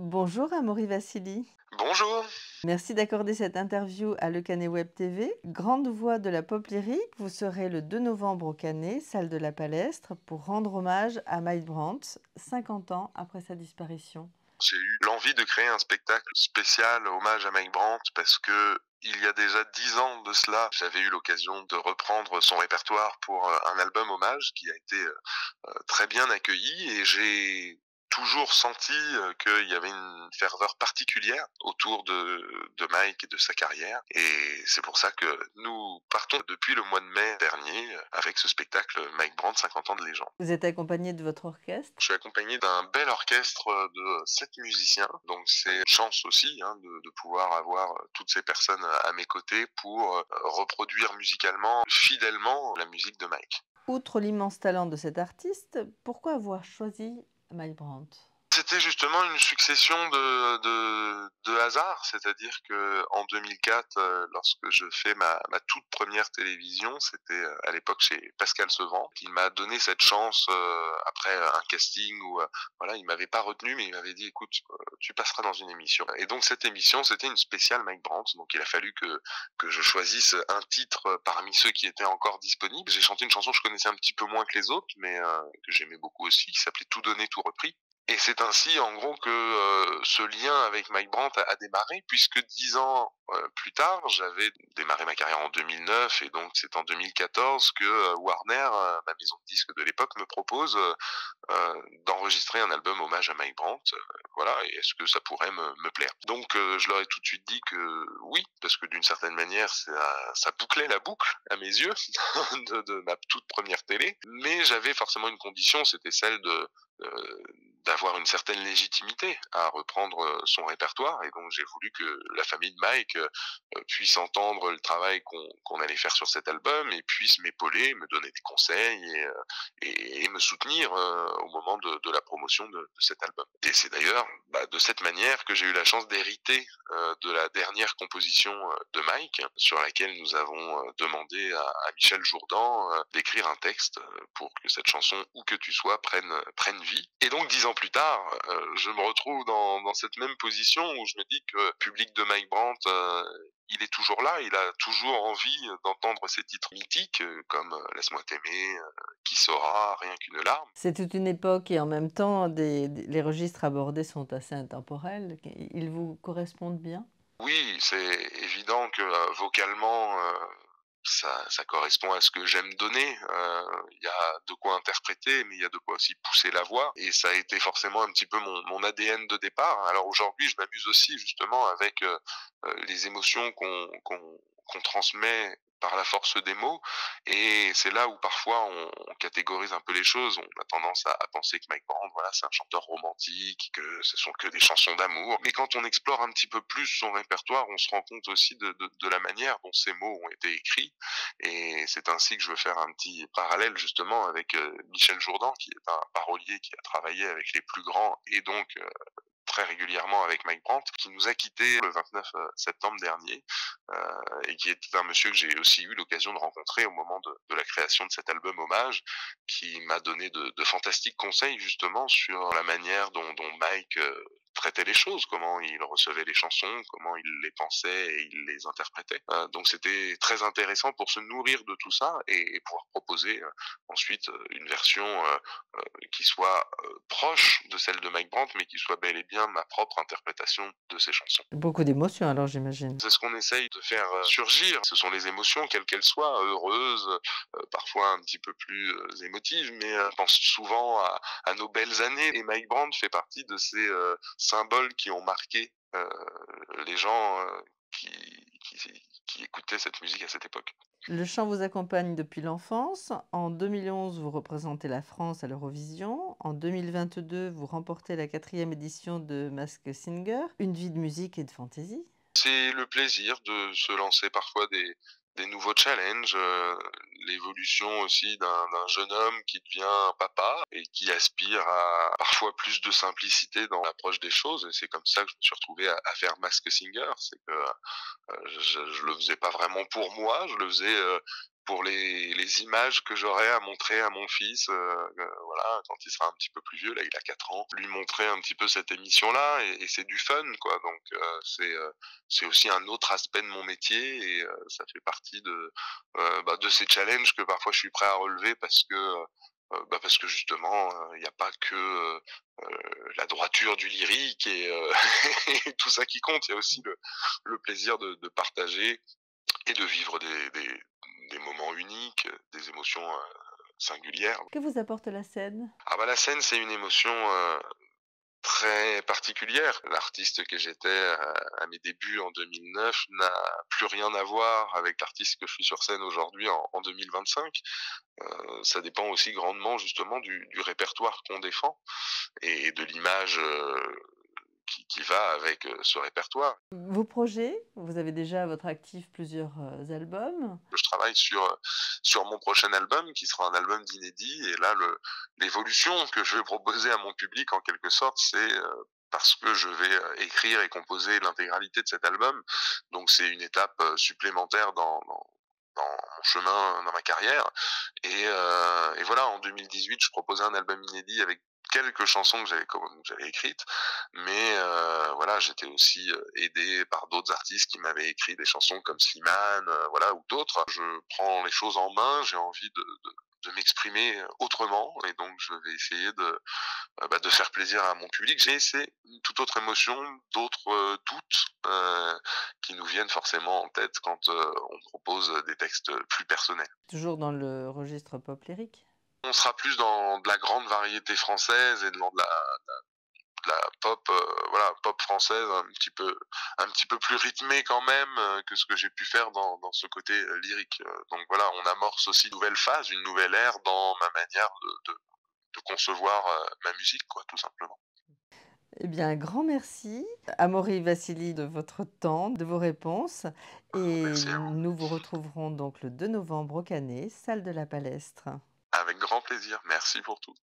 Bonjour Amaury Vassili. Bonjour. Merci d'accorder cette interview à Le Canet Web TV. Grande voix de la pop lyrique, vous serez le 2 novembre au Canet, salle de la Palestre, pour rendre hommage à Mike Brandt, 50 ans après sa disparition. J'ai eu l'envie de créer un spectacle spécial hommage à Mike Brandt parce que il y a déjà 10 ans de cela, j'avais eu l'occasion de reprendre son répertoire pour un album hommage qui a été très bien accueilli et j'ai toujours senti qu'il y avait une ferveur particulière autour de Mike et de sa carrière. Et c'est pour ça que nous partons depuis le mois de mai dernier avec ce spectacle Mike Brandt 50 ans de légende. Vous êtes accompagné de votre orchestre. Je suis accompagné d'un bel orchestre de 7 musiciens, donc c'est une chance aussi de pouvoir avoir toutes ces personnes à mes côtés pour reproduire musicalement, fidèlement, la musique de Mike. Outre l'immense talent de cet artiste, pourquoi avoir choisi Mike Brandt? C'était justement une succession de hasards, c'est-à-dire que en 2004, lorsque je fais ma toute première télévision, c'était, à l'époque chez Pascal Sevran, qui m'a donné cette chance, après un casting où, voilà, il m'avait pas retenu, mais il m'avait dit: «Écoute, tu passeras dans une émission» et donc cette émission, c'était une spéciale Mike Brandt, donc il a fallu que je choisisse un titre parmi ceux qui étaient encore disponibles. J'ai chanté une chanson que je connaissais un petit peu moins que les autres, mais que j'aimais beaucoup aussi, qui s'appelait «Tout donné, tout repris». Et c'est ainsi, en gros, que ce lien avec Mike Brandt a démarré, puisque 10 ans plus tard, j'avais démarré ma carrière en 2009, et donc c'est en 2014 que Warner, ma maison de disques de l'époque, me propose d'enregistrer un album hommage à Mike Brandt. Voilà, et est-ce que ça pourrait me plaire? Donc je leur ai tout de suite dit que oui, parce que d'une certaine manière, ça bouclait la boucle à mes yeux de ma toute première télé, mais j'avais forcément une condition, c'était celle euh, d'avoir une certaine légitimité à reprendre son répertoire, et donc j'ai voulu que la famille de Mike puisse entendre le travail qu'on allait faire sur cet album et puisse m'épauler, me donner des conseils et me soutenir au moment de la promotion de cet album. Et c'est d'ailleurs de cette manière que j'ai eu la chance d'hériter de la dernière composition de Mike, sur laquelle nous avons demandé à Michel Jourdan d'écrire un texte pour que cette chanson Où que tu sois prenne vie. Et donc 10 ans plus tard, je me retrouve dans cette même position où je me dis que le public de Mike Brandt, il est toujours là, il a toujours envie d'entendre ces titres mythiques comme Laisse-moi t'aimer, Qui saura, Rien qu'une larme. C'est toute une époque et en même temps, les registres abordés sont assez intemporels. Ils vous correspondent bien? Oui, c'est évident que vocalement, ça correspond à ce que j'aime donner. Il y a de quoi interpréter, mais il y a de quoi aussi pousser la voix. Et ça a été forcément un petit peu mon ADN de départ. Alors aujourd'hui, je m'amuse aussi justement avec les émotions qu'on transmet par la force des mots. Et c'est là où parfois on catégorise un peu les choses. On a tendance à penser que Mike Brand, voilà, c'est un chanteur romantique, que ce sont que des chansons d'amour. Mais quand on explore un petit peu plus son répertoire, on se rend compte aussi de la manière dont ces mots ont été écrits. Et c'est ainsi que je veux faire un petit parallèle justement avec Michel Jourdan, qui est un parolier qui a travaillé avec les plus grands et donc très régulièrement avec Mike Brandt, qui nous a quittés le 29 septembre dernier, et qui était un monsieur que j'ai aussi eu l'occasion de rencontrer au moment de la création de cet album hommage, qui m'a donné de fantastiques conseils justement sur la manière dont Mike traitait les choses, comment il recevait les chansons, comment il les pensait et il les interprétait. Donc c'était très intéressant pour se nourrir de tout ça et pouvoir proposer ensuite une version qui soit proche de celle de Mike Brandt, mais qui soit bel et bien ma propre interprétation de ces chansons. Beaucoup d'émotions alors, j'imagine. C'est ce qu'on essaye de faire surgir. Ce sont les émotions, quelles qu'elles soient, heureuses, parfois un petit peu plus émotives, mais on pense souvent à nos belles années. Et Mike Brandt fait partie de ces symboles qui ont marqué les gens qui, qui écoutaient cette musique à cette époque. Le chant vous accompagne depuis l'enfance. En 2011, vous représentez la France à l'Eurovision. En 2022, vous remportez la 4e édition de Masked Singer. Une vie de musique et de fantaisie. C'est le plaisir de se lancer parfois des nouveaux challenges, l'évolution aussi d'un jeune homme qui devient papa et qui aspire à parfois plus de simplicité dans l'approche des choses. Et c'est comme ça que je me suis retrouvé à faire Masked Singer. C'est que je le faisais pas vraiment pour moi, je le faisais pour les images que j'aurai à montrer à mon fils, voilà, quand il sera un petit peu plus vieux, là, il a 4 ans. Lui montrer un petit peu cette émission-là et c'est du fun, quoi, donc c'est aussi un autre aspect de mon métier et ça fait partie de ces challenges que parfois je suis prêt à relever parce que justement, il y a pas que, la droiture du lyrique et et tout ça qui compte. Il y a aussi le plaisir de partager et de vivre des moments uniques, des émotions, singulières. Que vous apporte la scène? Ah bah, la scène, c'est une émotion, très particulière. L'artiste que j'étais à mes débuts en 2009 n'a plus rien à voir avec l'artiste que je suis sur scène aujourd'hui en 2025. Ça dépend aussi grandement justement du répertoire qu'on défend et de l'image, qui va avec, ce répertoire. Vos projets? Vous avez déjà à votre actif plusieurs, albums. Je travaille sur mon prochain album qui sera un album d'inédits et là l'évolution que je vais proposer à mon public en quelque sorte, c'est, parce que je vais, écrire et composer l'intégralité de cet album. Donc c'est une étape, supplémentaire dans mon chemin, dans ma carrière et voilà, en 2018, je proposais un album inédit avec quelques chansons que j'avais écrites, mais voilà, j'étais aussi, aidé par d'autres artistes qui m'avaient écrit des chansons comme Slimane, voilà, ou d'autres. Je prends les choses en main, j'ai envie de m'exprimer autrement et donc je vais essayer de faire plaisir à mon public. C'est une toute autre émotion, d'autres, doutes, qui nous viennent forcément en tête quand, on propose des textes plus personnels. Toujours dans le registre pop lyrique? On sera plus dans de la grande variété française et dans de la pop, voilà, pop française un petit peu plus rythmée quand même, que ce que j'ai pu faire dans ce côté, lyrique, donc voilà, on amorce aussi une nouvelle phase, une nouvelle ère dans ma manière de concevoir, ma musique quoi, tout simplement. Eh bien, un grand merci, Amaury Vassili, de votre temps, de vos réponses et Merci à vous. nous vous retrouverons donc le 2 novembre au Canet, salle de la Palestre. Avec grand plaisir. Merci pour tout.